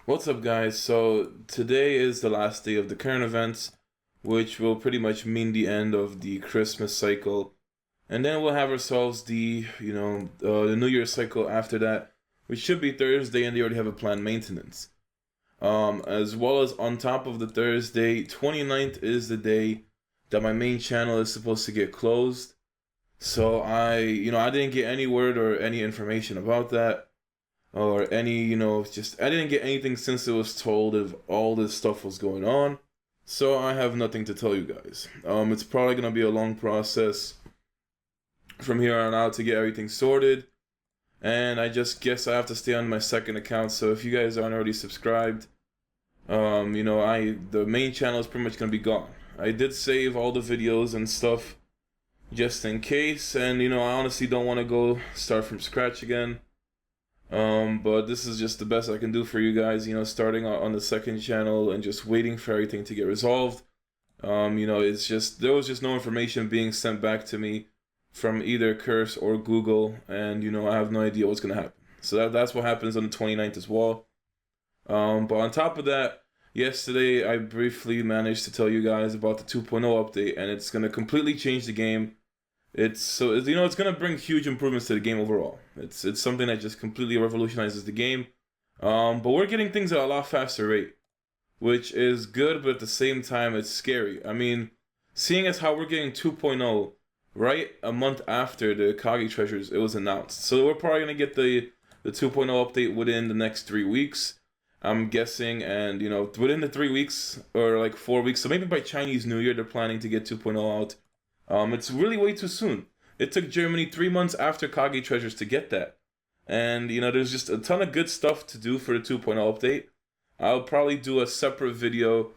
What's up, guys? So today is the last day of the current events, which will pretty much mean the end of the Christmas cycle, and then we'll have ourselves the New Year cycle after that, which should be Thursday, and they already have a planned maintenance. As well as on top of the Thursday, 29th is the day that my main channel is supposed to get closed. So I didn't get any word or any information about that or any, just I didn't get anything since it was told if all this stuff was going on. So I have nothing to tell you guys. It's probably gonna be a long process from here on out to get everything sorted. And I just guess I have to stay on my second account. So if you guys aren't already subscribed, the main channel is pretty much gonna be gone. I did save all the videos and stuff just in case, and I honestly don't want to go start from scratch again. But this is just the best I can do for you guys, starting on the second channel and just waiting for everything to get resolved. It's just, there was just no information being sent back to me from either Curse or Google, and, I have no idea what's going to happen. So that's what happens on the 29th as well. But on top of that, yesterday I briefly managed to tell you guys about the 2.0 update, and it's going to completely change the game. It's gonna bring huge improvements to the game overall. It's something that just completely revolutionizes the game. But we're getting things at a lot faster rate, which is good, but at the same time it's scary. I mean, seeing as how we're getting 2.0 right a month after the Kage treasures it was announced, so we're probably gonna get the 2.0 update within the next 3 weeks, I'm guessing, and within the 3 weeks or like 4 weeks, so maybe by Chinese New Year they're planning to get 2.0 out. It's really way too soon. It took Germany 3 months after Kage Treasures to get that. And, there's just a ton of good stuff to do for the 2.0 update. I'll probably do a separate video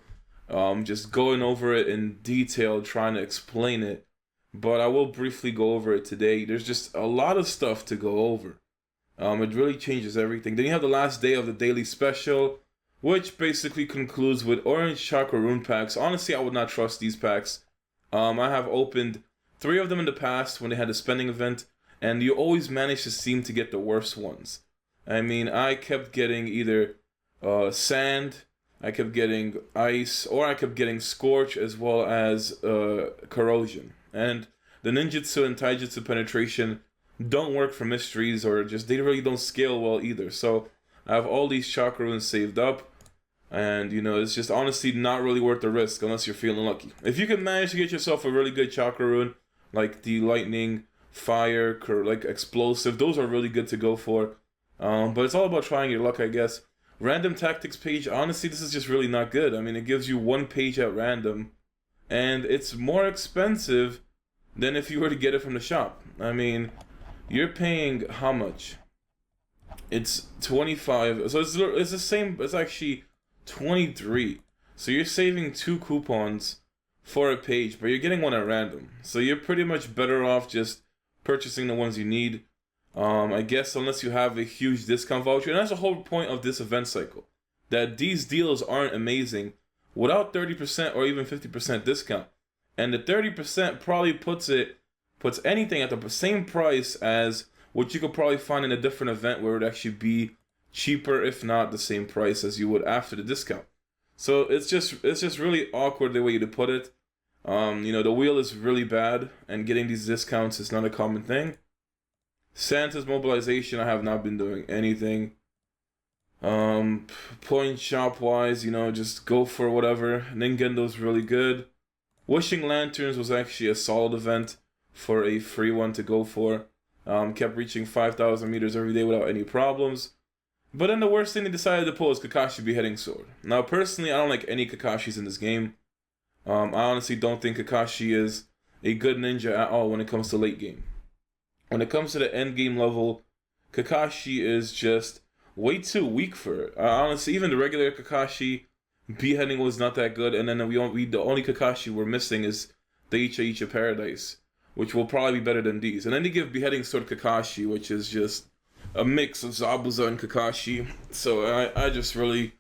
just going over it in detail, trying to explain it. But I will briefly go over it today. There's just a lot of stuff to go over. It really changes everything. Then you have the last day of the daily special, which basically concludes with orange chakra rune packs. Honestly, I would not trust these packs. I have opened 3 of them in the past when they had a spending event, and you always manage to seem to get the worst ones. I mean, I kept getting either sand, I kept getting ice, or I kept getting scorch as well as corrosion. And the ninjutsu and taijutsu penetration don't work for mysteries, or just they really don't scale well either. So I have all these chakra runes saved up. And, it's just honestly not really worth the risk unless you're feeling lucky. If you can manage to get yourself a really good chakra rune, like the lightning, fire, like explosive, those are really good to go for. But it's all about trying your luck, I guess. Random tactics page, honestly, this is just really not good. I mean, it gives you 1 page at random, and it's more expensive than if you were to get it from the shop. I mean, you're paying how much? It's 25, so it's the same, it's actually 23. So you're saving 2 coupons for a page, but you're getting one at random. So you're pretty much better off just purchasing the ones you need. I guess unless you have a huge discount voucher. And that's the whole point of this event cycle. That these deals aren't amazing without 30% or even 50% discount. And the 30% probably puts anything at the same price as what you could probably find in a different event where it would actually be cheaper, if not the same price as you would after the discount. So it's just really awkward the way to put it. The wheel is really bad, and getting these discounts is not a common thing. Santa's mobilization, I have not been doing anything. Point shop wise, just go for whatever. Ningendo's really good. Wishing Lanterns was actually a solid event for a free one to go for. Kept reaching 5,000 meters every day without any problems. But then the worst thing they decided to pull is Kakashi Beheading Sword. Now, personally, I don't like any Kakashis in this game. I honestly don't think Kakashi is a good ninja at all when it comes to late game. When it comes to the end game level, Kakashi is just way too weak for it. Honestly, even the regular Kakashi beheading was not that good, and then the only Kakashi we're missing is the Icha Icha Paradise, which will probably be better than these. And then they give Beheading Sword Kakashi, which is just a mix of Zabuza and Kakashi. So I just really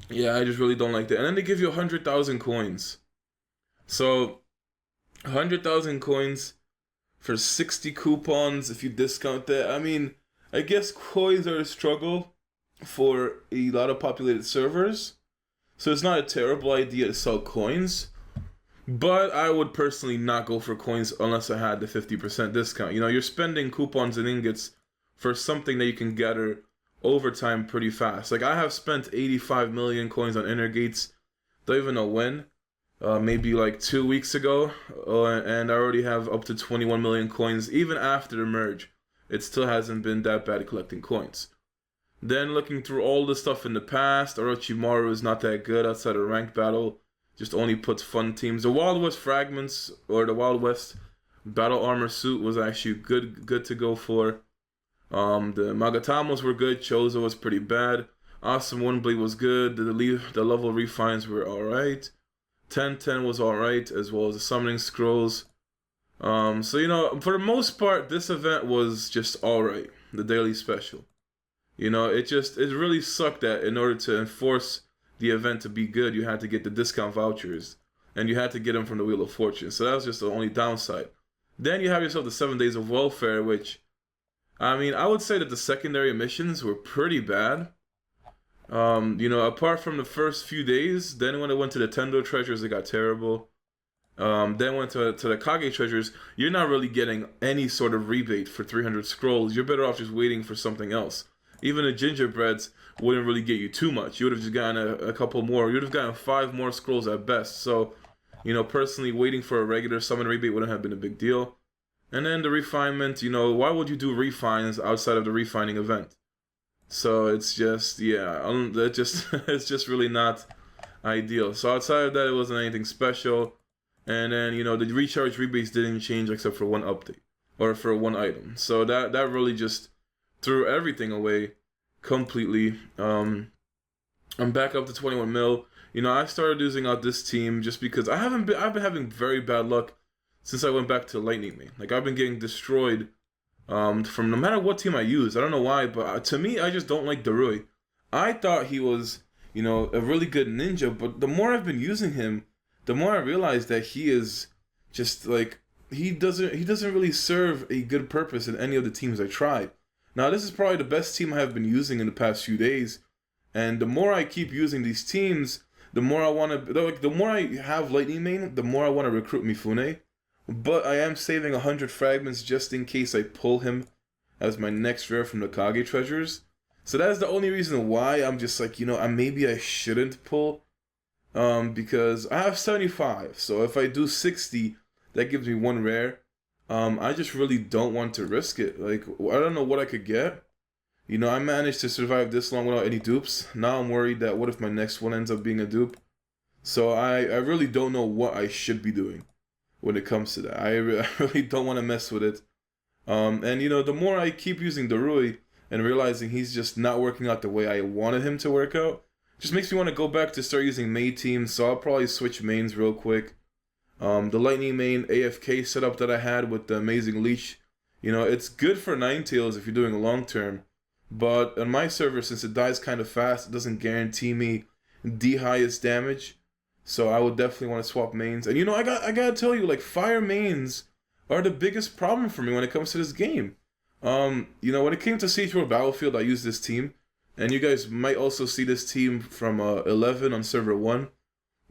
don't like that. And then they give you 100,000 coins. So 100,000 coins for 60 coupons if you discount that. I mean, I guess coins are a struggle for a lot of populated servers. So it's not a terrible idea to sell coins. But I would personally not go for coins unless I had the 50% discount. You know, you're spending coupons and ingots for something that you can gather over time pretty fast. Like, I have spent 85 million coins on inner gates. Don't even know when. Maybe like 2 weeks ago. And I already have up to 21 million coins even after the merge. It still hasn't been that bad collecting coins. Then looking through all the stuff in the past, Orochimaru is not that good outside of ranked battle. Just only puts fun teams. The Wild West fragments or the Wild West battle armor suit was actually good to go for. The Magatamos were good. Chozo was pretty bad. Awesome Windblade was good. The level refines were alright. 10-10 was alright, as well as the summoning scrolls. So you know, for the most part, this event was just alright. The daily special. You know, it really sucked that in order to enforce the event to be good, you had to get the discount vouchers, and you had to get them from the Wheel of Fortune. So that was just the only downside. Then you have yourself the 7 Days of Welfare, which, I mean, I would say that the secondary missions were pretty bad. You know, apart from the first few days, then when it went to the Tendo treasures, it got terrible. Then went to the Kage treasures, you're not really getting any sort of rebate for 300 scrolls. You're better off just waiting for something else. Even the gingerbreads wouldn't really get you too much. You would have just gotten a couple more. You would have gotten 5 more scrolls at best. So, you know, personally, waiting for a regular summon rebate wouldn't have been a big deal. And then the refinement, you know, why would you do refines outside of the refining event? So it's just, yeah, it's just really not ideal. So outside of that, it wasn't anything special. And then, you know, the recharge rebates didn't change except for one update or for one item. So that really just threw everything away completely. I'm back up to 21 mil. You know, I started using out this team just because I've been having very bad luck since I went back to Lightning Main. Like, I've been getting destroyed from no matter what team I use. I don't know why, but to me, I just don't like Darui. I thought he was, you know, a really good ninja, but the more I've been using him, the more I realize that he is just like, he doesn't really serve a good purpose in any of the teams I tried. Now, this is probably the best team I have been using in the past few days, and the more I keep using these teams, the more I want to, like, the more I have Lightning Main, the more I want to recruit Mifune. But I am saving 100 fragments just in case I pull him as my next rare from the Kage treasures. So that's the only reason why I'm just like, you know, maybe I shouldn't pull. Because I have 75, so if I do 60, that gives me 1 rare. I just really don't want to risk it. Like, I don't know what I could get. You know, I managed to survive this long without any dupes. Now I'm worried that what if my next one ends up being a dupe? So I really don't know what I should be doing when it comes to that. I really don't want to mess with it. And you know, the more I keep using Darui and realizing he's just not working out the way I wanted him to work out, just makes me want to go back to start using Mei teams. So I'll probably switch mains real quick. The Lightning Main AFK setup that I had with the amazing leech, you know, it's good for Ninetales if you're doing a long term. But on my server, since it dies kind of fast, it doesn't guarantee me the highest damage. So I would definitely want to swap mains. And you know, I gotta tell you, like, fire mains are the biggest problem for me when it comes to this game. You know, when it came to Siege World Battlefield, I used this team. And you guys might also see this team from 11 on server 1.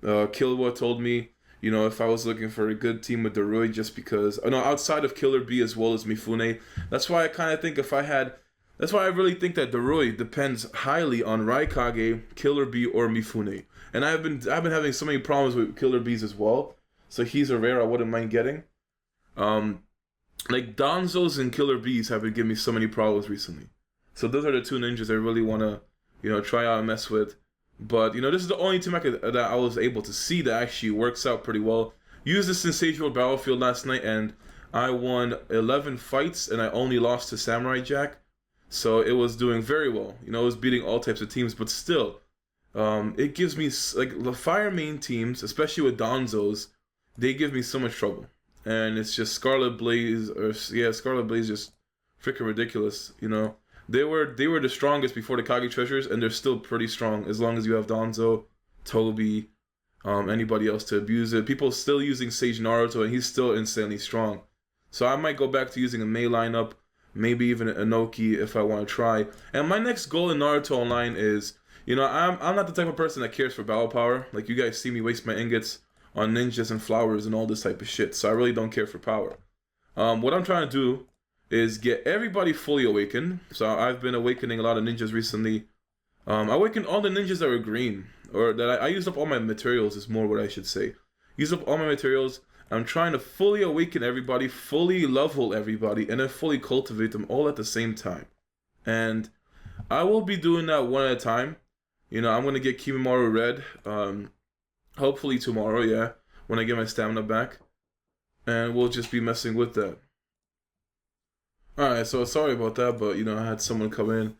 Killua told me, you know, if I was looking for a good team with Darui, just because, no, outside of Killer B as well as Mifune. That's why I kind of think that's why I really think that Darui depends highly on Raikage, Killer B, or Mifune. And I've been having so many problems with Killer Bees as well. So he's a rare I wouldn't mind getting. Like, Donzos and Killer Bees have been giving me so many problems recently. So those are the 2 ninjas I really want to, you know, try out and mess with. But, you know, this is the only team that I was able to see that actually works out pretty well. Used this in Sage World Battlefield last night, and I won 11 fights, and I only lost to Samurai Jack. So it was doing very well. You know, it was beating all types of teams, but still, it gives me, like, the fire main teams, especially with Donzos, they give me so much trouble. And it's just Scarlet Blaze, Scarlet Blaze just freaking ridiculous, you know. They were the strongest before the Kage treasures, and they're still pretty strong as long as you have Donzo, Toby, anybody else to abuse it. People still using Sage Naruto, and he's still insanely strong. So I might go back to using a Mei lineup, maybe even an Inoki if I want to try. And my next goal in Naruto Online is, I'm not the type of person that cares for battle power. Like, you guys see me waste my ingots on ninjas and flowers and all this type of shit, so I really don't care for power. What I'm trying to do is get everybody fully awakened. So I've been awakening a lot of ninjas recently. I awakened all the ninjas that were green, or that I used up all my materials is more what I should say. Used up all my materials. I'm trying to fully awaken everybody, fully level everybody, and then fully cultivate them all at the same time. And I will be doing that one at a time. I'm going to get Kimimaro red, hopefully tomorrow, yeah, when I get my stamina back. And we'll just be messing with that. Alright, so sorry about that, but, I had someone come in.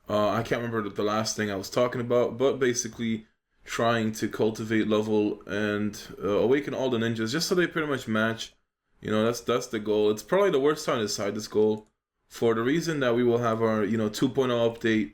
I can't remember the last thing I was talking about, but basically trying to cultivate, level, and awaken all the ninjas just so they pretty much match. That's the goal. It's probably the worst time to decide this goal for the reason that we will have our 2.0 update.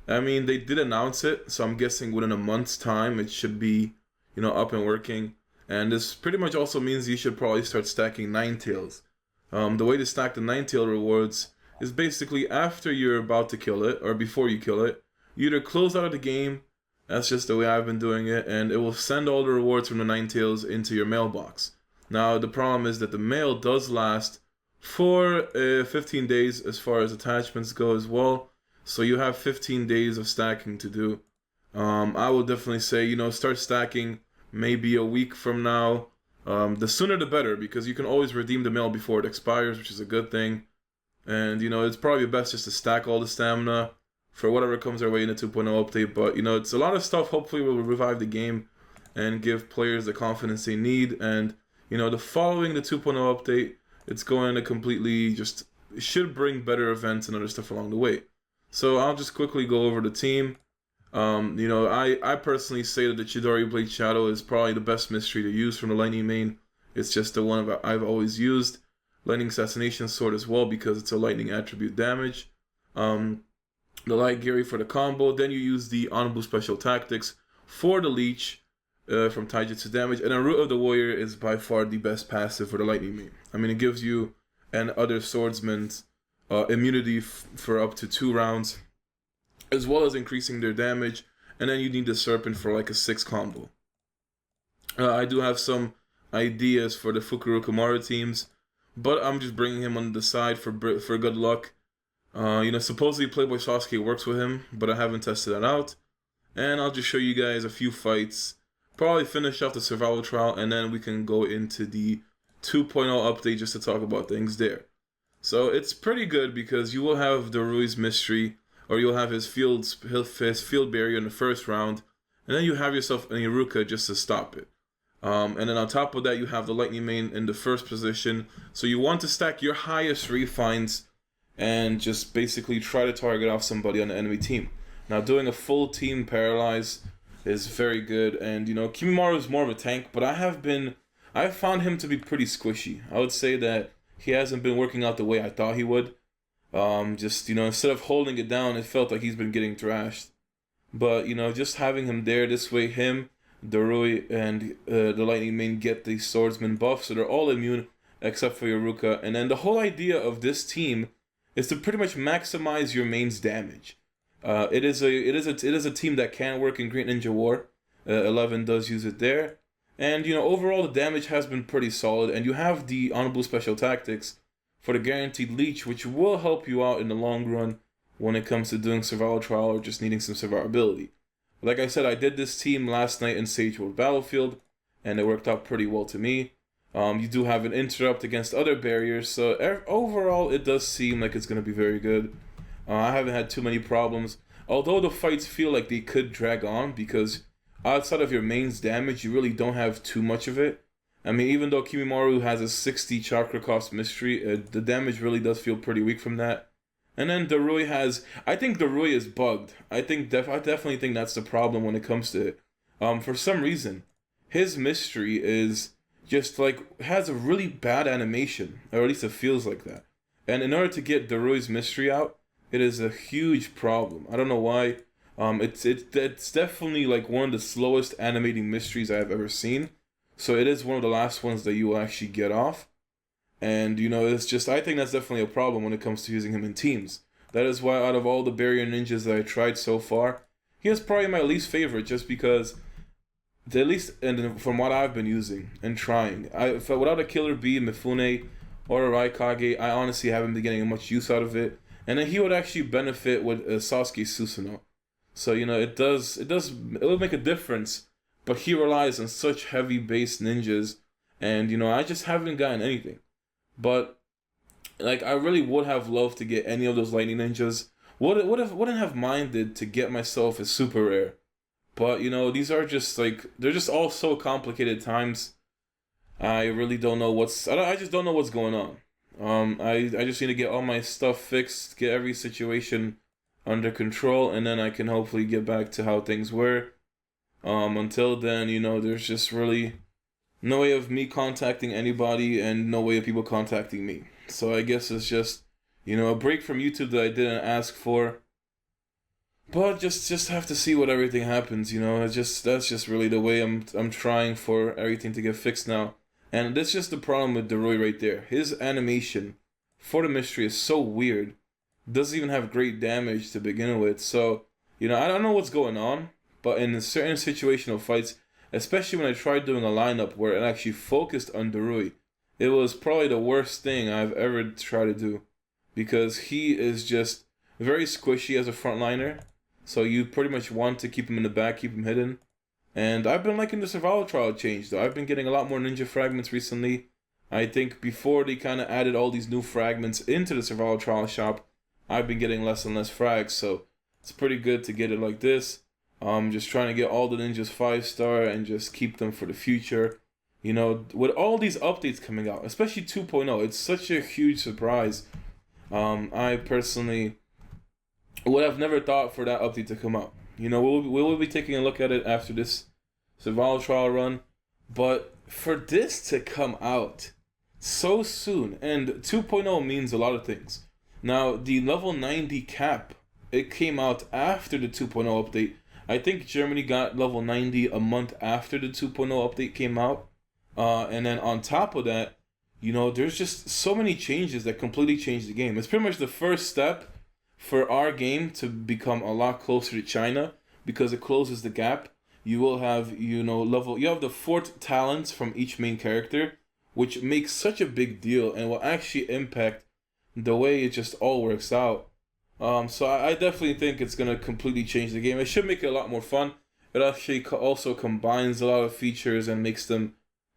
I mean, they did announce it, so I'm guessing within a month's time it should be up and working. And this pretty much also means you should probably start stacking Ninetales. The way to stack the Ninetale rewards is basically after you're about to kill it, or before you kill it, you either close out of the game. That's just the way I've been doing it, and it will send all the rewards from the Ninetales into your mailbox. Now, the problem is that the mail does last for 15 days as far as attachments go as well, so you have 15 days of stacking to do. I will definitely say, start stacking maybe a week from now. The sooner the better, because you can always redeem the mail before it expires, which is a good thing. And, it's probably best just to stack all the stamina for whatever comes our way in the 2.0 update. But, it's a lot of stuff. Hopefully will revive the game and give players the confidence they need. And, the following the 2.0 update, it's going to completely it should bring better events and other stuff along the way. So I'll just quickly go over the team. I personally say that the Chidori Blade Shadow is probably the best mystery to use from the Lightning main. It's just the one I've always used. Lightning Assassination Sword as well, because it's a lightning attribute damage. The Light Gary for the combo. Then you use the Onbu Special Tactics for the Leech from Taijutsu damage. And then Root of the Warrior is by far the best passive for the Lightning main. I mean, it gives you and other swordsmen's immunity for up to 2 rounds, as well as increasing their damage. And then you need the Serpent for like a 6 combo. I do have some ideas for the Fukuro Kamara teams, but I'm just bringing him on the side for good luck. Supposedly Playboy Sasuke works with him, but I haven't tested that out. And I'll just show you guys a few fights, probably finish off the survival trial, and then we can go into the 2.0 update just to talk about things there. So it's pretty good because you will have Darui's mystery, or you'll have his field barrier in the first round, and then you have yourself an Iruka just to stop it. And then on top of that, you have the Lightning main in the first position. So you want to stack your highest refines and just basically try to target off somebody on the enemy team. Now, doing a full team paralyze is very good, and Kimimaro is more of a tank, but I've found him to be pretty squishy. I would say that he hasn't been working out the way I thought he would. Instead of holding it down, it felt like he's been getting thrashed. But, just having him there, this way him, Darui, and the Lightning main get the swordsman buff, so they're all immune except for Yoruka. And then the whole idea of this team is to pretty much maximize your main's damage. It is a team that can work in Great Ninja War. 11 does use it there. And, overall the damage has been pretty solid, and you have the Honorable Special Tactics for the guaranteed leech, which will help you out in the long run when it comes to doing survival trial or just needing some survivability. Like I said, I did this team last night in Sage World Battlefield, and it worked out pretty well to me. You do have an interrupt against other barriers, so overall it does seem like it's going to be very good. I haven't had too many problems, although the fights feel like they could drag on, because outside of your main's damage, you really don't have too much of it. I mean, even though Kimimaro has a 60 chakra cost mystery, the damage really does feel pretty weak from that. And then Darui I think Darui is bugged. I definitely think that's the problem when it comes to it. For some reason, his mystery is just has a really bad animation, or at least it feels like that. And in order to get Darui's mystery out, it is a huge problem. I don't know why. It's definitely one of the slowest animating mysteries I've ever seen. So it is one of the last ones that you will actually get off. And, you know, it's just, I think that's definitely a problem when it comes to using him in teams. That is why out of all the barrier ninjas that I tried so far, he is probably my least favorite, just because, at least and from what I've been using and trying, without a Killer Bee, Mifune, or a Raikage, I honestly haven't been getting much use out of it. And then he would actually benefit with Sasuke Susanoo. So, you know, it will make a difference, but he relies on such heavy base ninjas, and, you know, I just haven't gotten anything. But, like, I really would have loved to get any of those lightning ninjas. Wouldn't have minded to get myself a super rare. But, you know, these are just, like, they're just all so complicated times. I really don't know I just don't know what's going on. I just need to get all my stuff fixed, get every situation under control, and then I can hopefully get back to how things were. Until then, you know, there's just really no way of me contacting anybody and no way of people contacting me. So I guess it's just, you know, a break from YouTube that I didn't ask for. But just have to see what everything happens, you know. That's just really the way I'm trying for everything to get fixed now. And that's just the problem with Deroy right there. His animation for the mystery is so weird. Doesn't even have great damage to begin with. So, you know, I don't know what's going on. But in a certain situational fights, especially when I tried doing a lineup where it actually focused on Deroy, it was probably the worst thing I've ever tried to do. Because he is just very squishy as a frontliner. So you pretty much want to keep him in the back, keep him hidden. And I've been liking the survival trial change, though. I've been getting a lot more ninja fragments recently. I think before they kind of added all these new fragments into the survival trial shop, I've been getting less and less frags. So it's pretty good to get it like this. Just trying to get all the ninjas 5-star and just keep them for the future. You know, with all these updates coming out, especially 2.0, it's such a huge surprise. I personally would have never thought for that update to come out. You know, we'll be taking a look at it after this survival trial run. But for this to come out so soon, and 2.0 means a lot of things. Now, the level 90 cap, it came out after the 2.0 update. I think Germany got level 90 a month after the 2.0 update came out. And then on top of that, you know, there's just so many changes that completely changed the game. It's pretty much the first step for our game to become a lot closer to China, because it closes the gap. You will have, you know, you have the 4 talents from each main character, which makes such a big deal and will actually impact the way it just all works out. So I definitely think it's going to completely change the game. It should make it a lot more fun. It actually also combines a lot of features and makes them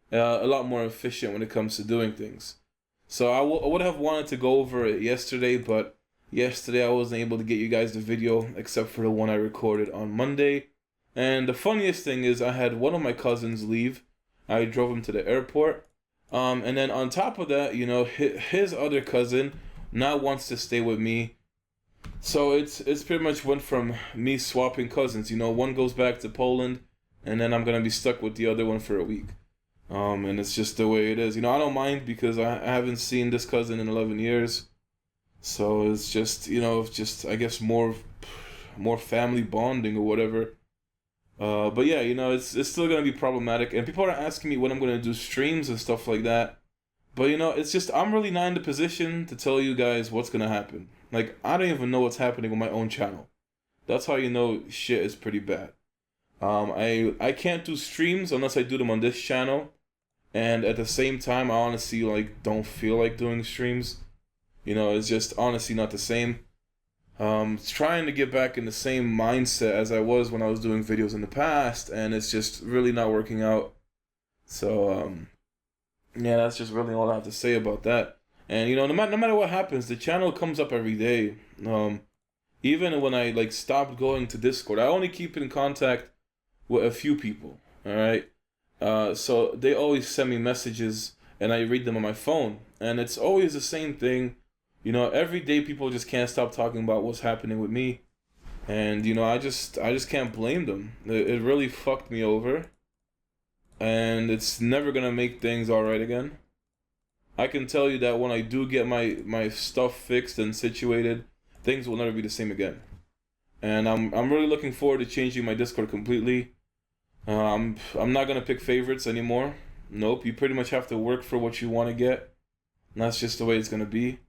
a lot more efficient when it comes to doing things. So I would have wanted to go over it yesterday, but yesterday I wasn't able to get you guys the video except for the one I recorded on Monday. And the funniest thing is I had one of my cousins leave. I drove him to the airport. And then on top of that, you know, his other cousin now wants to stay with me. So it's pretty much went from me swapping cousins. You know, one goes back to Poland, and then I'm going to be stuck with the other one for a week. And it's just the way it is. You know, I don't mind because I haven't seen this cousin in 11 years. So it's just, you know, just, I guess, more family bonding or whatever. But yeah, you know, it's still going to be problematic. And people are asking me when I'm going to do streams and stuff like that. But, you know, it's just, I'm really not in the position to tell you guys what's going to happen. Like, I don't even know what's happening on my own channel. That's how you know shit is pretty bad. I can't do streams unless I do them on this channel. And at the same time, I honestly, like, don't feel like doing streams. You know, it's just honestly not the same. Trying to get back in the same mindset as I was when I was doing videos in the past, and it's just really not working out. So, yeah, that's just really all I have to say about that. And, you know, no matter what happens, the channel comes up every day. Even when I, like, stopped going to Discord, I only keep in contact with a few people, alright? So they always send me messages, and I read them on my phone. And it's always the same thing. You know, every day people just can't stop talking about what's happening with me. And, you know, I just can't blame them. It really fucked me over. And it's never going to make things alright again. I can tell you that when I do get my stuff fixed and situated, things will never be the same again. And I'm really looking forward to changing my Discord completely. I'm not going to pick favorites anymore. Nope, you pretty much have to work for what you want to get. And that's just the way it's gonna be.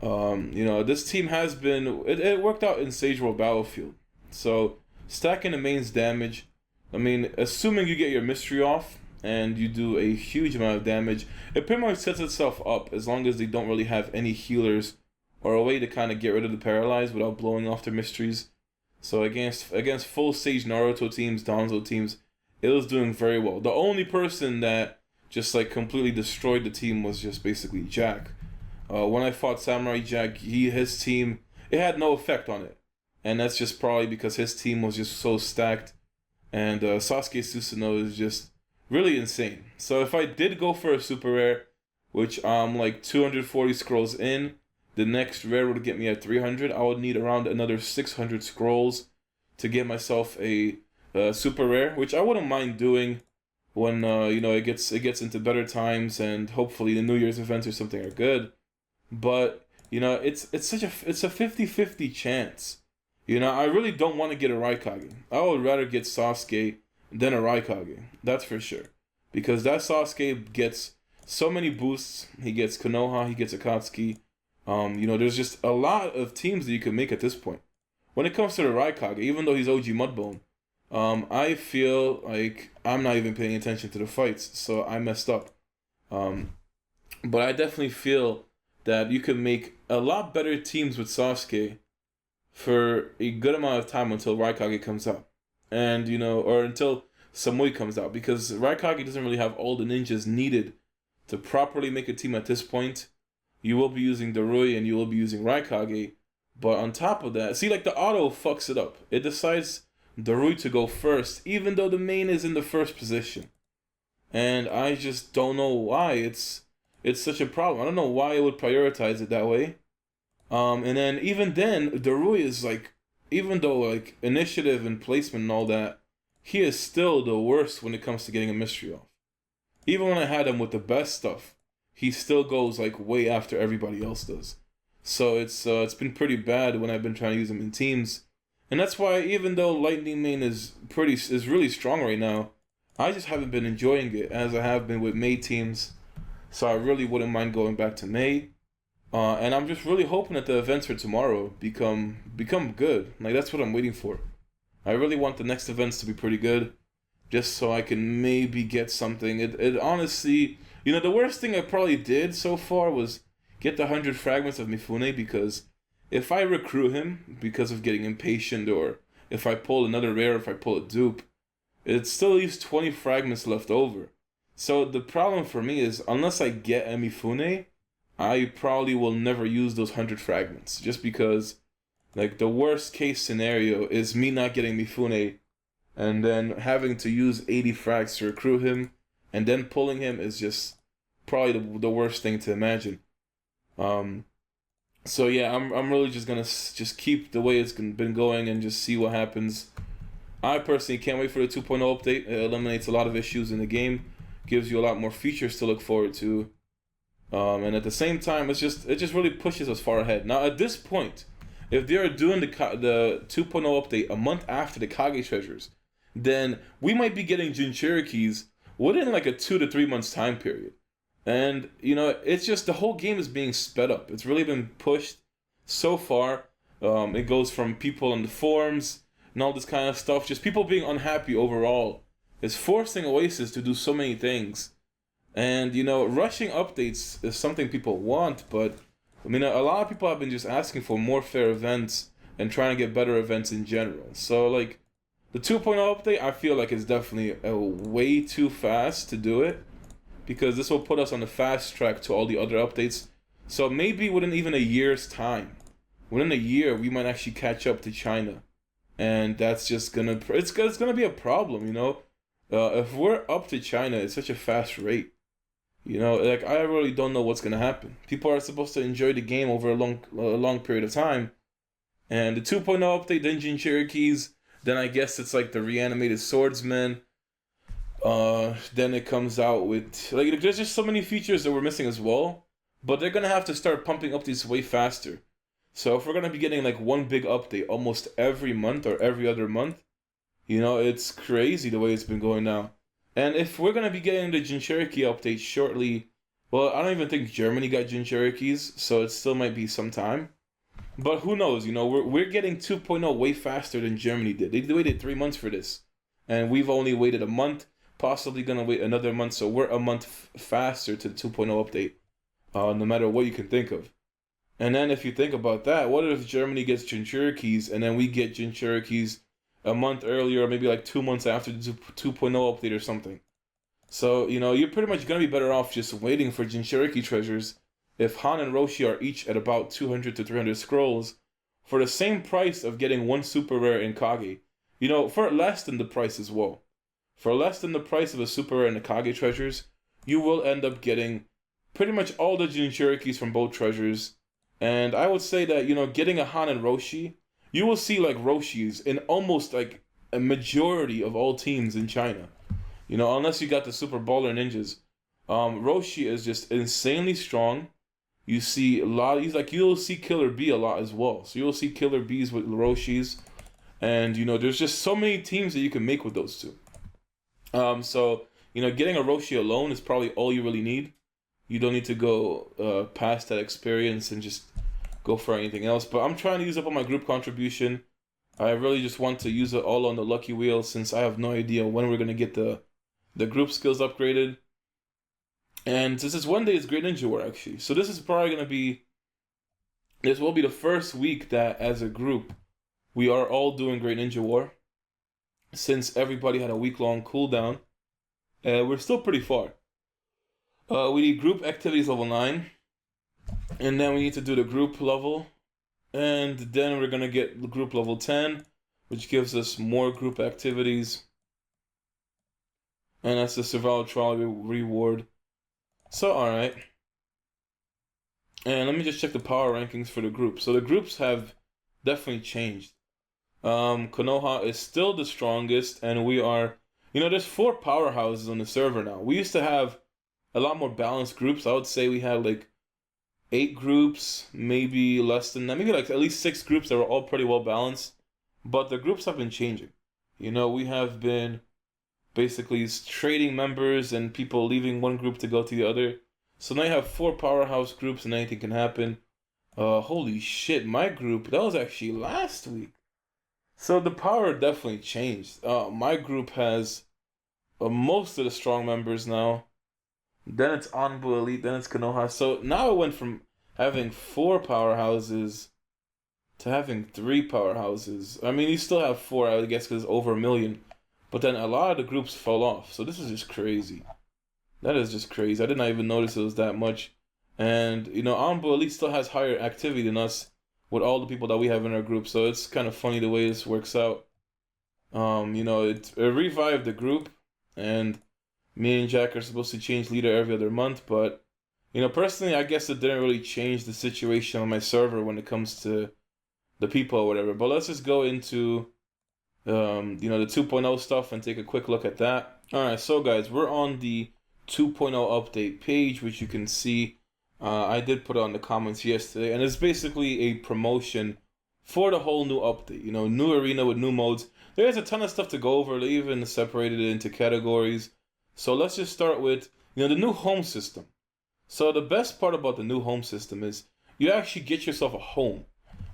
This team has been it worked out in Sage World Battlefield. So stacking the main's damage, I mean, assuming you get your mystery off and you do a huge amount of damage, it pretty much sets itself up as long as they don't really have any healers or a way to kind of get rid of the paralyze without blowing off their mysteries. So against full Sage Naruto teams, Danzo teams, it was doing very well. The only person that just like completely destroyed the team was just basically Jack. When I fought Samurai Jack, his team, it had no effect on it. And that's just probably because his team was just so stacked. And Sasuke Susanoo is just really insane. So if I did go for a super rare, which I'm like 240 scrolls in, the next rare would get me at 300. I would need around another 600 scrolls to get myself a super rare, which I wouldn't mind doing when it gets into better times, and hopefully the New Year's events or something are good. But it's a 50-50 chance. I really don't want to get a Raikage. I would rather get Sasuke than a Raikage. That's for sure. Because that Sasuke gets so many boosts. He gets Konoha, he gets Akatsuki. There's just a lot of teams that you can make at this point. When it comes to the Raikage, even though he's OG Mudbone, I feel like I'm not even paying attention to the fights, so I messed up. But I definitely feel that you can make a lot better teams with Sasuke for a good amount of time until Raikage comes out. And, or until Samui comes out, because Raikage doesn't really have all the ninjas needed to properly make a team at this point. You will be using Darui and you will be using Raikage, but on top of that, see, like the auto fucks it up. It decides Darui to go first, even though the main is in the first position. And I just don't know why it's such a problem. I don't know why it would prioritize it that way. And then even then, Darui is like, even though like initiative and placement and all that, he is still the worst when it comes to getting a mystery off. Even when I had him with the best stuff, he still goes like way after everybody else does. So it's been pretty bad when I've been trying to use him in teams. And that's why, even though Lightning Main is really strong right now, I just haven't been enjoying it as I have been with May teams. So I really wouldn't mind going back to May. And I'm just really hoping that the events for tomorrow become good. Like, that's what I'm waiting for. I really want the next events to be pretty good, just so I can maybe get something. It honestly, the worst thing I probably did so far was get the 100 fragments of Mifune, because if I recruit him because of getting impatient, or if I pull another rare, if I pull a dupe, it still leaves 20 fragments left over. So the problem for me is, unless I get a Mifune, I probably will never use those 100 fragments, just because, like, the worst case scenario is me not getting Mifune and then having to use 80 frags to recruit him, and then pulling him is just probably the worst thing to imagine. So yeah, I'm really just gonna just keep the way it's been going and just see what happens. I personally can't wait for the 2.0 update. It eliminates a lot of issues in the game, gives you a lot more features to look forward to. And at the same time, it just really pushes us far ahead. Now at this point, if they are doing the 2.0 update a month after the Kage treasures, then we might be getting Jinchurikis within like a 2 to 3 months time period. And it's just, the whole game is being sped up. It's really been pushed so far. It goes from people on the forums and all this kind of stuff, just people being unhappy overall. It's forcing Oasis to do so many things. And, rushing updates is something people want, but, a lot of people have been just asking for more fair events and trying to get better events in general. So, like, the 2.0 update, I feel like it's definitely way too fast to do it, because this will put us on the fast track to all the other updates. So maybe within even a year's time, within a year, we might actually catch up to China. And that's just it's gonna be a problem, if we're up to China at such a fast rate, like, I really don't know what's gonna happen. People are supposed to enjoy the game over a long period of time, and the 2.0 update, then Jinchurikis, then I guess it's like the reanimated swordsman. Then it comes out with, like, there's just so many features that we're missing as well, but they're gonna have to start pumping up these way faster. So if we're gonna be getting like one big update almost every month or every other month, it's crazy the way it's been going now. And if we're gonna be getting the Jinchuriki update shortly Well, I don't even think Germany got Jinchurikis, so it still might be some time. But who knows? You know, we're getting 2.0 way faster than Germany did. They waited 3 months for this, and we've only waited a month. Possibly gonna wait another month, so we're a month faster to the 2.0 update. No matter what you can think of. And then if you think about that, what if Germany gets Jinchurikis and then we get Jinchurikis a month earlier, or maybe like 2 months after the 2.0 update or something? So, you know, you're pretty much going to be better off just waiting for Jinchuriki treasures if Han and Roshi are each at about 200 to 300 scrolls for the same price of getting one super rare in Kage. You know, for less than the price as well. For less than the price of a super rare in the Kage treasures, you will end up getting pretty much all the Jinchurikis from both treasures. And I would say that, you know, getting a Han and Roshi, you will see like Roshis in almost like a majority of all teams in China. You know, unless you got the Super Baller Ninjas. Roshi is just insanely strong. You see a lot, you'll see Killer B a lot as well. So you'll see Killer Bs with Roshis. And, you know, there's just so many teams that you can make with those two. So, you know, getting a Roshi alone is probably all you really need. You don't need to go past that experience and just go for anything else. But I'm trying to use up on my group contribution. I really just want to use it all on the lucky wheel since I have no idea when we're going to get the group skills upgraded. And this is one day it's Great Ninja War actually. So this is probably going to be, this will be the first week that as a group we are all doing Great Ninja War. Since everybody had a week-long cooldown. We're still pretty far. We need group activities level 9. And then we need to do the group level. And then we're going to get the group level 10, which gives us more group activities. And that's the survival trial reward. So, alright. And let me just check the power rankings for the group. So the groups have definitely changed. Konoha is still the strongest, and we are, you know, there's 4 powerhouses on the server now. We used to have a lot more balanced groups. I would say we had like 8 groups, maybe less than that, maybe like at least 6 groups that were all pretty well balanced. But the groups have been changing. You know, we have been basically trading members and people leaving one group to go to the other. So now you have 4 powerhouse groups and anything can happen. Holy shit, my group, that was actually last week. So the power definitely changed. My group has most of the strong members now. Then it's Anbu Elite, then it's Konoha. So now it went from having 4 powerhouses to having 3 powerhouses. I mean, you still have 4, I guess, because it's over 1 million. But then a lot of the groups fell off. So this is just crazy. That is just crazy. I did not even notice it was that much. And, you know, Anbu Elite still has higher activity than us with all the people that we have in our group. So it's kind of funny the way this works out. You know, it revived the group. And me and Jack are supposed to change leader every other month. But, you know, personally, I guess it didn't really change the situation on my server when it comes to the people or whatever. But let's just go into, you know, the 2.0 stuff and take a quick look at that. Alright, so guys, we're on the 2.0 update page, which you can see. I did put on the comments yesterday, and it's basically a promotion for the whole new update. You know, new arena with new modes. There's a ton of stuff to go over. They even separated it into categories. So let's just start with, you know, the new home system. So the best part about the new home system is you actually get yourself a home.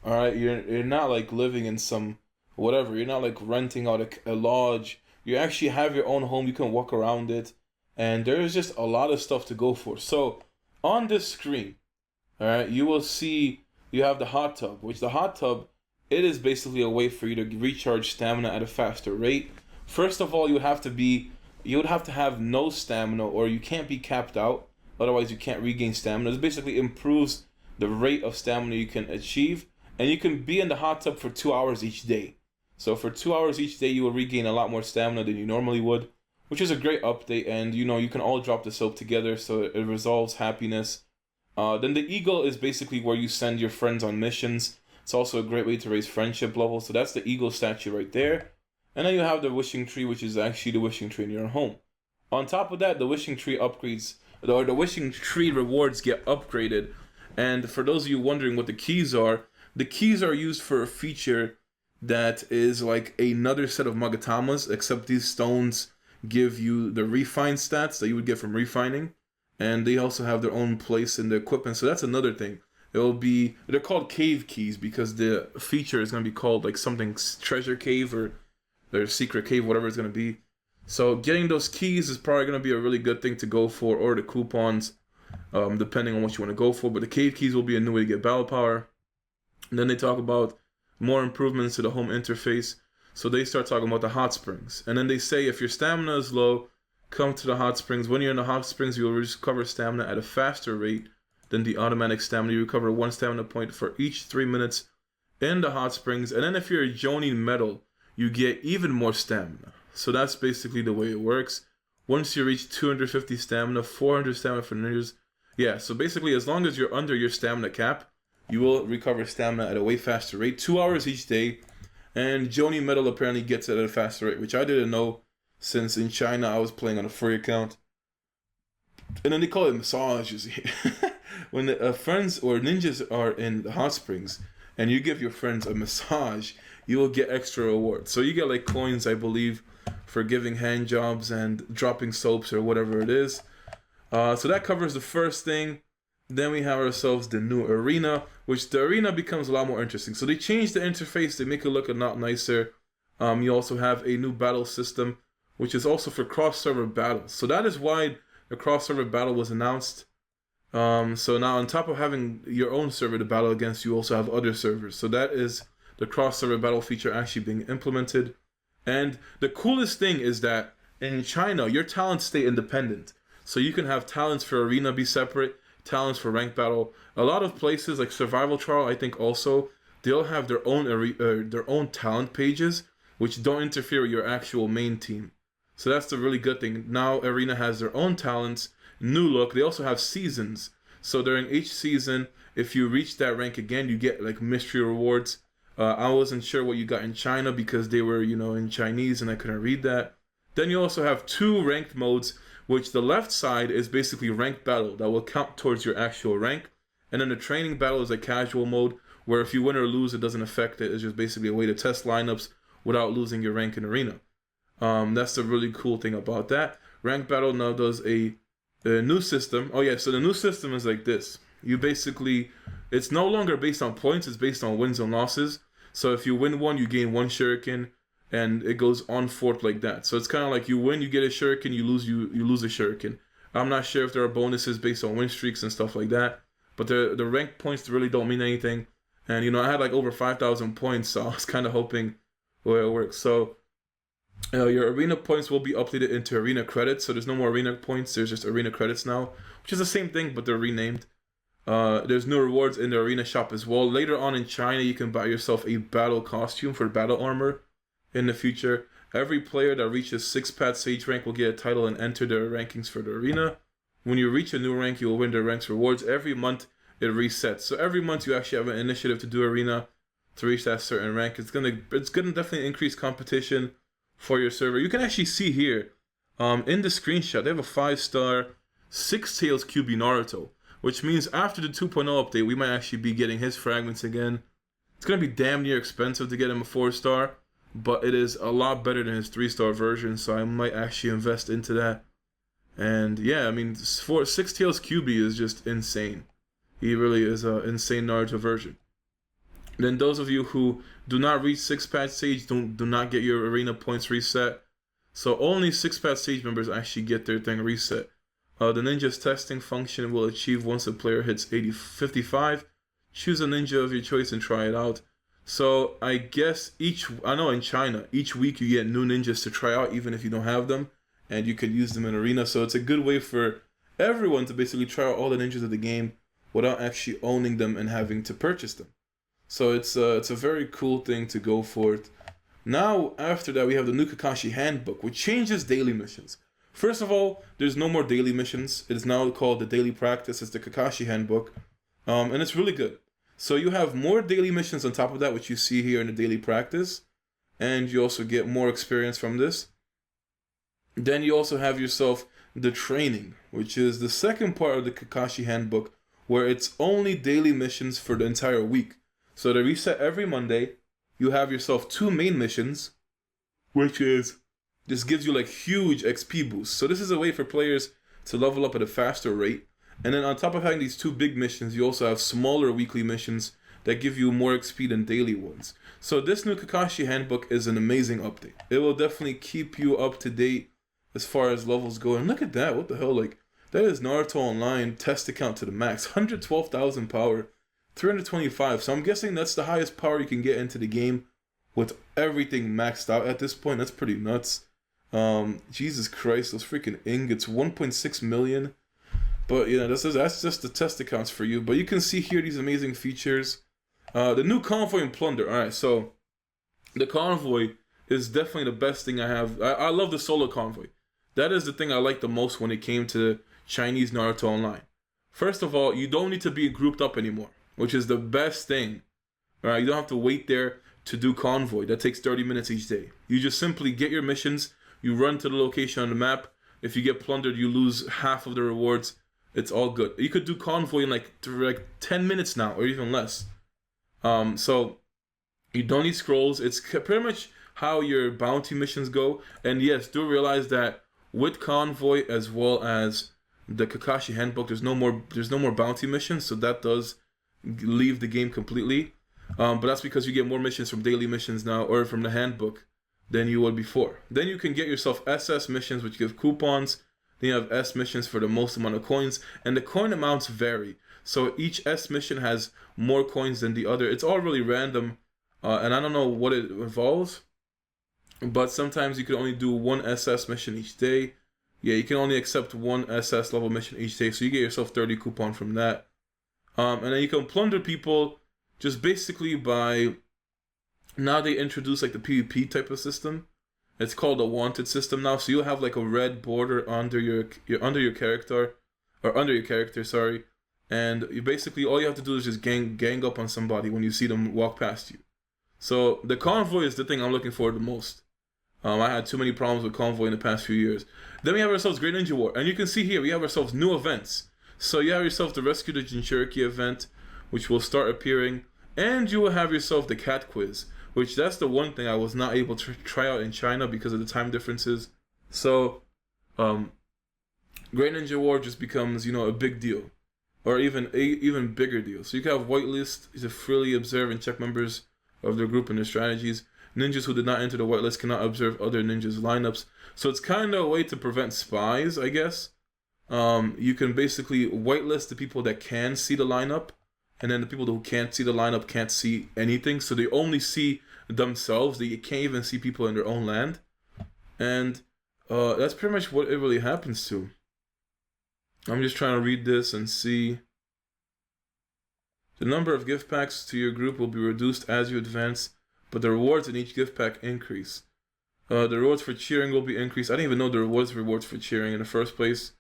All right, you're not like living in some whatever. You're not like renting out a lodge. You actually have your own home. You can walk around it, and there's just a lot of stuff to go for. So on this screen, all right, you will see you have the hot tub, which the hot tub, it is basically a way for you to recharge stamina at a faster rate. First of all, you would have to have no stamina, or you can't be capped out. Otherwise, you can't regain stamina. It basically improves the rate of stamina you can achieve, and you can be in the hot tub for 2 hours each day. So for 2 hours each day, you will regain a lot more stamina than you normally would, which is a great update. And you know, you can all drop the soap together, so it resolves happiness. Then the eagle is basically where you send your friends on missions. It's also a great way to raise friendship levels. So that's the eagle statue right there. And then you have the wishing tree, which is actually the wishing tree in your home. On top of that, the wishing tree upgrades, or the wishing tree rewards get upgraded. And for those of you wondering what the keys are used for a feature that is like another set of Magatamas, except these stones give you the refine stats that you would get from refining. and they also have their own place in the equipment. So that's another thing. They're called cave keys because the feature is going to be called like something treasure cave or their secret cave, whatever it's going to be. So getting those keys is probably going to be a really good thing to go for, or the coupons, depending on what you want to go for. But the cave keys will be a new way to get battle power. And then they talk about more improvements to the home interface. So they start talking about the hot springs. And then they say if your stamina is low, come to the hot springs. When you're in the hot springs, you will recover stamina at a faster rate than the automatic stamina. You recover 1 stamina point for each 3 minutes in the hot springs. And then if you're a Jonin medal, you get even more stamina. So that's basically the way it works. Once you reach 250 stamina, 400 stamina for ninjas. Yeah, so basically as long as you're under your stamina cap, you will recover stamina at a way faster rate. 2 hours each day. And Jonin medal apparently gets it at a faster rate, which I didn't know, since in China I was playing on a free account. And then they call it massages. When the, friends or ninjas are in the hot springs and you give your friends a massage, you will get extra rewards. So you get like coins, I believe, for giving hand jobs and dropping soaps or whatever it is. So that covers the first thing. Then we have ourselves the new arena, which the arena becomes a lot more interesting. So they change the interface, they make it look a lot nicer. You also have a new battle system, which is also for cross-server battles. So that is why the cross-server battle was announced. So now on top of having your own server to battle against, you also have other servers. So that is the cross-server battle feature actually being implemented. And the coolest thing is that in China, your talents stay independent. So you can have talents for arena be separate, talents for ranked battle. A lot of places like Survival Trial, I think also, they'll have their own talent pages, which don't interfere with your actual main team. So that's the really good thing. Now Arena has their own talents, new look. They also have seasons. So during each season, if you reach that rank again, you get like mystery rewards. I wasn't sure what you got in China because they were, in Chinese and I couldn't read that. Then you also have 2 ranked modes, which the left side is basically ranked battle that will count towards your actual rank. And then the training battle is a casual mode where if you win or lose, it doesn't affect it. It's just basically a way to test lineups without losing your rank in arena. That's the really cool thing about that. Ranked battle now does a new system. Oh yeah, so the new system is like this. You basically, it's no longer based on points, it's based on wins and losses. So if you win one, you gain 1 shuriken, and it goes on forth like that. So it's kind of like you win, you get a shuriken, you lose a shuriken. I'm not sure if there are bonuses based on win streaks and stuff like that, but the rank points really don't mean anything. And I had like over 5,000 points, so I was kind of hoping where it works. So your arena points will be updated into arena credits. So there's no more arena points, there's just arena credits now, which is the same thing, but they're renamed. There's new rewards in the arena shop as well. Later on in China, you can buy yourself a battle costume for battle armor. In the future, every player that reaches 6-pad Sage rank will get a title and enter their rankings for the arena. When you reach a new rank, you will win the ranks rewards. Every month, it resets. So every month, you actually have an initiative to do arena to reach that certain rank. It's gonna definitely increase competition for your server. You can actually see here, in the screenshot, they have a 5-star 6-Tails QB Naruto, which means after the 2.0 update, we might actually be getting his fragments again. It's gonna be damn near expensive to get him a 4-star. But it is a lot better than his 3-star version, so I might actually invest into that. And yeah, I mean, 6-Tails QB is just insane. He really is an insane Naruto version. Then those of you who do not reach 6-pad Sage do not get your arena points reset. So only 6-pad Sage members actually get their thing reset. The ninja's testing function will achieve once a player hits 55. Choose a ninja of your choice and try it out. So I guess I know in China, each week you get new ninjas to try out even if you don't have them, and you could use them in arena. So it's a good way for everyone to basically try out all the ninjas of the game without actually owning them and having to purchase them. So it's a very cool thing to go for it. Now after that we have the new Kakashi handbook, which changes daily missions. First of all, there's no more daily missions. It is now called the daily practice. It's the Kakashi handbook, and it's really good. So you have more daily missions on top of that, which you see here in the daily practice. And you also get more experience from this. Then you also have yourself the training, which is the second part of the Kakashi handbook, where it's only daily missions for the entire week. So they reset every Monday. You have yourself 2 main missions, which is, this gives you like huge XP boosts. So this is a way for players to level up at a faster rate. And then on top of having these 2 big missions, you also have smaller weekly missions that give you more XP than daily ones. So this new Kakashi Handbook is an amazing update. It will definitely keep you up to date as far as levels go. And look at that, what the hell, like, that is Naruto Online test account to the max. 112,000 power, 325. So I'm guessing that's the highest power you can get into the game with everything maxed out at this point. That's pretty nuts. Jesus Christ, those freaking ingots, 1.6 million. But yeah, that's just the test accounts for you. But you can see here these amazing features. The new convoy and plunder. Alright, so the convoy is definitely the best thing I have. I love the solo convoy. That is the thing I like the most when it came to Chinese Naruto Online. First of all, you don't need to be grouped up anymore, which is the best thing. Alright, you don't have to wait there to do convoy. That takes 30 minutes each day. You just simply get your missions, you run to the location on the map. If you get plundered, you lose half of the rewards. It's all good. You could do convoy in like 10 minutes now, or even less. So you don't need scrolls. It's pretty much how your bounty missions go. And yes, do realize that with convoy as well as the Kakashi Handbook, there's no more bounty missions, so that does leave the game completely. But that's because you get more missions from daily missions now, or from the handbook, than you would before. Then you can get yourself SS missions, which give coupons. Then you have S missions for the most amount of coins, and the coin amounts vary. So each S mission has more coins than the other. It's all really random, and I don't know what it involves, but sometimes you can only do 1 SS mission each day. Yeah, you can only accept 1 SS level mission each day, so you get yourself 30 coupon from that. And then you can plunder people just basically by, now they introduce like the PvP type of system. It's called a wanted system now, so you'll have like a red border under your character, sorry. And you basically, all you have to do is just gang up on somebody when you see them walk past you. So the convoy is the thing I'm looking forward to the most. I had too many problems with convoy in the past few years. Then we have ourselves Great Ninja War, and you can see here we have ourselves new events. So you have yourself the Rescue the Jinchuriki event, which will start appearing, and you will have yourself the Cat Quiz, which that's the one thing I was not able to try out in China because of the time differences. So Great Ninja War just becomes, a big deal, or even bigger deal. So you can have whitelist to freely observe and check members of their group and their strategies. Ninjas who did not enter the whitelist cannot observe other ninjas' lineups. So it's kind of a way to prevent spies, I guess. You can basically whitelist the people that can see the lineup, and then the people who can't see the lineup can't see anything. So they only see themselves. They can't even see people in their own land. And that's pretty much what it really happens to. I'm just trying to read this and see. The number of gift packs to your group will be reduced as you advance, but the rewards in each gift pack increase. The rewards for cheering will be increased. I didn't even know there was rewards for cheering in the first place.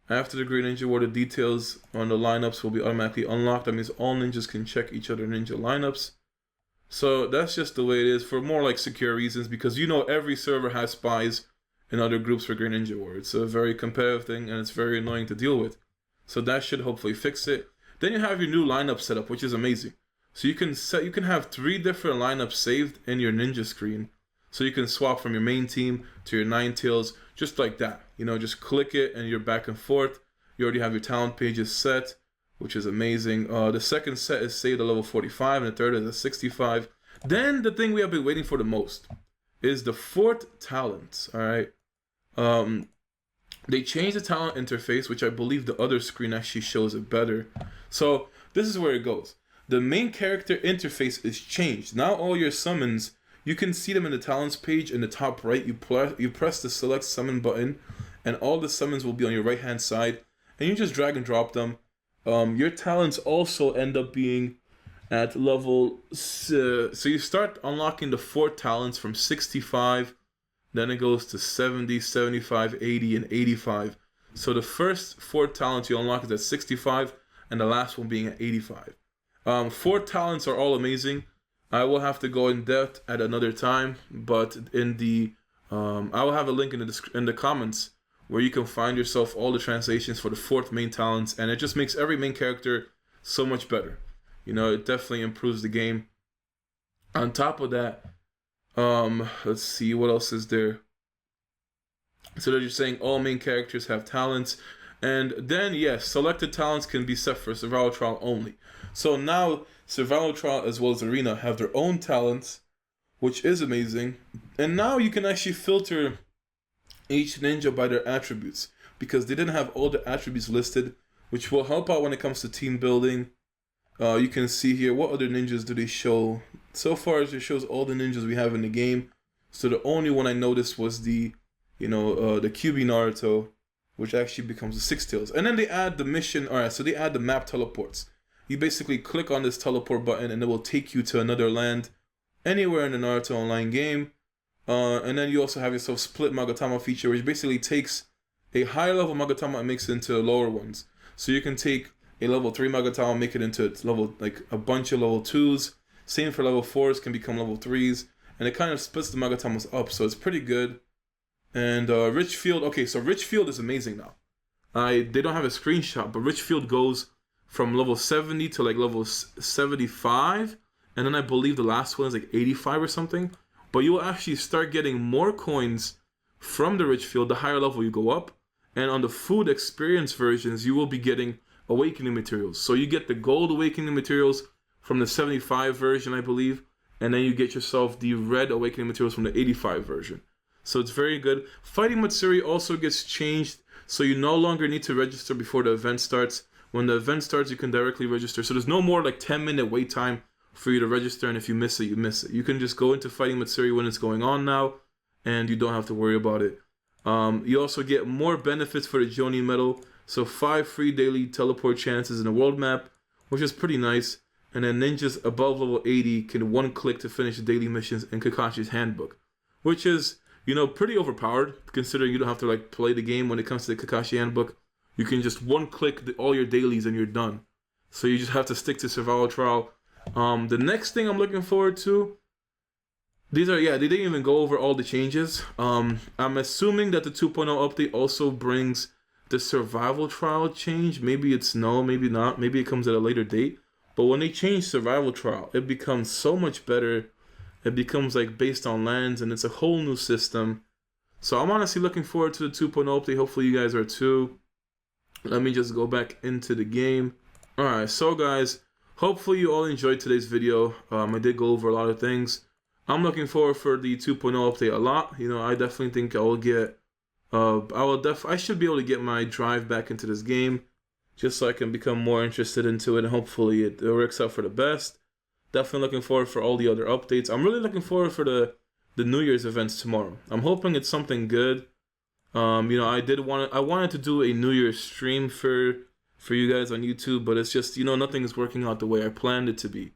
After the Great Ninja War, the details on the lineups will be automatically unlocked. That means all ninjas can check each other ninja lineups. So that's just the way it is for more like secure reasons, because every server has spies in other groups for Great Ninja War. It's a very competitive thing and it's very annoying to deal with. So that should hopefully fix it. Then you have your new lineup setup, which is amazing. So you can have 3 different lineups saved in your ninja screen. So you can swap from your main team to your Ninetales, just like that. Just click it and you're back and forth. You already have your talent pages set, which is amazing. The second set is saved at level 45, and the third is at 65. Then the thing we have been waiting for the most is the 4th talent. All right. They changed the talent interface, which I believe the other screen actually shows it better. So this is where it goes. The main character interface is changed. Now all your summons, you can see them in the talents page in the top right. You press the select summon button, and all the summons will be on your right hand side, and you just drag and drop them. Your talents also end up being at level, so you start unlocking the 4 talents from 65, then it goes to 70, 75, 80, and 85. So the first 4 talents you unlock is at 65, and the last one being at 85. 4 talents are all amazing. I will have to go in depth at another time, but in the I will have a link in the comments where you can find yourself all the translations for the 4th main talents, and it just makes every main character so much better. It definitely improves the game. On top of that, let's see what else is there. So they're just saying all main characters have talents. And then, yes, selected talents can be set for survival trial only. So now, survival trial as well as arena have their own talents, which is amazing. And now you can actually filter each ninja by their attributes, because they didn't have all the attributes listed, which will help out when it comes to team building. You can see here, what other ninjas do they show? So far, it shows all the ninjas we have in the game. So the only one I noticed was the QB Naruto, which actually becomes the Six Tails. And then they add the mission. Alright, so they add the map teleports. You basically click on this teleport button and it will take you to another land anywhere in the Naruto Online game. And then you also have yourself split Magatama feature, which basically takes a higher level Magatama and makes it into lower ones. So you can take a level 3 Magatama, make it into level, like a bunch of level 2s. Same for level 4s, can become level 3s. And it kind of splits the Magatamas up, so it's pretty good. And Richfield, okay, so Richfield is amazing now. They don't have a screenshot, but Richfield goes from level 70 to like level 75. And then I believe the last one is like 85 or something. But you will actually start getting more coins from the Richfield the higher level you go up. And on the food experience versions, you will be getting awakening materials. So you get the gold awakening materials from the 75 version, I believe. And then you get yourself the red awakening materials from the 85 version. So it's very good. Fighting Matsuri also gets changed, so you no longer need to register before the event starts. When the event starts, you can directly register. So there's no more like 10-minute wait time for you to register, and if you miss it, you miss it. You can just go into Fighting Matsuri when it's going on now, and you don't have to worry about it. You also get more benefits for the Jonin medal. So 5 free daily teleport chances in the world map, which is pretty nice. And then ninjas above level 80 can one click to finish daily missions in Kakashi's handbook, which is, pretty overpowered, considering you don't have to like play the game when it comes to the Kakashi handbook. You can just one click all your dailies and you're done. So you just have to stick to survival trial. The next thing I'm looking forward to, they didn't even go over all the changes. I'm assuming that the 2.0 update also brings the survival trial change. Maybe it's no, maybe not. Maybe it comes at a later date. But when they change survival trial, it becomes so much better. It becomes like based on lands, and it's a whole new system. So I'm honestly looking forward to the 2.0 update. Hopefully you guys are too. Let me just go back into the game. Alright, so guys, hopefully you all enjoyed today's video. I did go over a lot of things. I'm looking forward for the 2.0 update a lot. I definitely think I will get I should be able to get my drive back into this game, just so I can become more interested into it, and hopefully it works out for the best. Definitely looking forward for all the other updates. I'm really looking forward for the New Year's events tomorrow. I'm hoping it's something good. I wanted to do a New Year's stream for you guys on YouTube, but it's just, nothing is working out the way I planned it to be.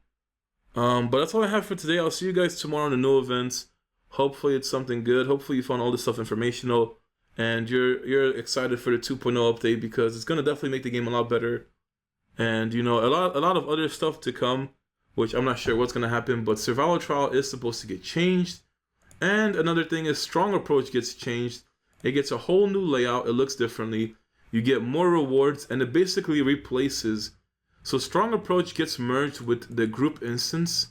But that's all I have for today. I'll see you guys tomorrow on the new events. Hopefully it's something good. Hopefully you found all this stuff informational, and you're excited for the 2.0 update, because it's gonna definitely make the game a lot better. And a lot of other stuff to come, which I'm not sure what's gonna happen. But survival trial is supposed to get changed, and another thing is strong approach gets changed. It gets a whole new layout. It looks differently. You get more rewards, and it basically replaces. So strong approach gets merged with the group instance,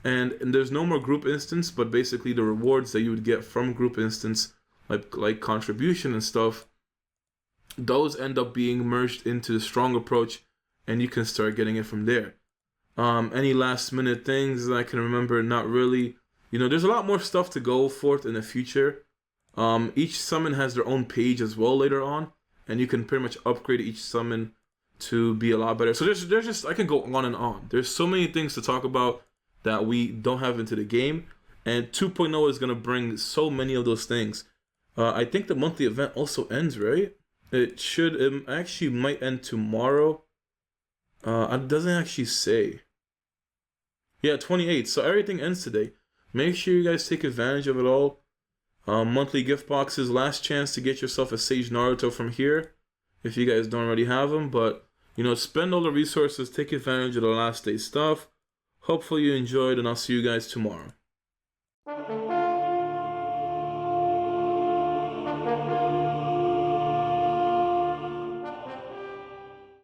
and there's no more group instance, but basically the rewards that you would get from group instance, like contribution and stuff, those end up being merged into the strong approach, and you can start getting it from there. Any last minute things that I can remember? Not really. There's a lot more stuff to go forth in the future. Each summon has their own page as well later on, and you can pretty much upgrade each summon to be a lot better. So there's just, I can go on and on. There's so many things to talk about that we don't have into the game, and 2.0 is going to bring so many of those things. I think the monthly event also ends, right? It actually might end tomorrow. It doesn't actually say. Yeah, 28. So everything ends today. Make sure you guys take advantage of it all. Monthly gift boxes, last chance to get yourself a Sage Naruto from here, if you guys don't already have them. But spend all the resources, take advantage of the last day stuff. Hopefully you enjoyed, and I'll see you guys tomorrow.